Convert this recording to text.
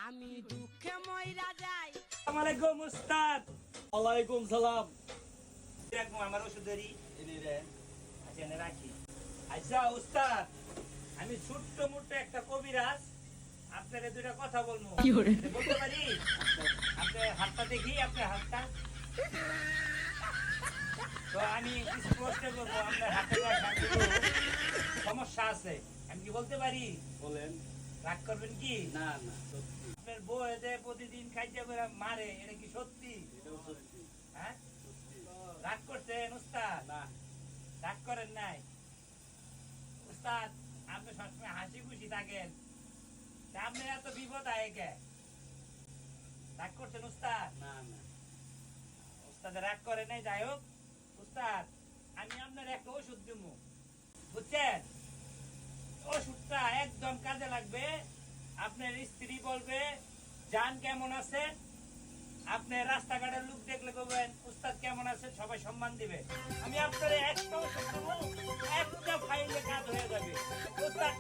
আমি দুঃখে মইরা যাই। আসসালামু আলাইকুম উস্তাদ। ওয়ালাইকুম সালাম। দেখো আমার ওষুধেরই এনে রে আচ্ছা এনে রাখি। আচ্ছা উস্তাদ, আমি ছোট্ট মোট্ট একটা কবিরাজ, আপনাকে দুইটা কথা বলবো। বলতে পারি? আপনার হাতটা দেখি, আপনার হাতটা। তো আমি কিছু প্রশ্ন করবো, আপনার হাতে সমস্যা আছে, আমি কি বলতে পারি? বলেন। রাগ করবেন কি? না না সত্যি, আপনার বউ এতে প্রতিদিন খাইতে করে মারে, এটা কি সত্যি? এটাও সত্যি। হ্যাঁ, সত্যি। রাগ করছেন উস্তাদ? না রাগ করেন নাই উস্তাদ, আপনি সবসময় হাসি খুশি থাকেন, তা আপনি এত বিপদ আয় কে? রাগ করছেন উস্তাদ? না না উস্তাদ রাগ করে নাই, যাই হোক উস্তাদ, আমি আপনার একটা ওষুধ দিব, বুঝছেন? ওষুধটা একদম কাজে লাগবে। আপনার স্ত্রী বলবে জান কেমন আছে, আপনি রাস্তাঘাটের লোক দেখলে বলবেন উস্তাদ কেমন আছে, সবাই সম্মান দিবে। আমি আপনার একটা ওষুধ দেবো, একটা ফাইলে কাজ হয়ে যাবে। উস্তাদ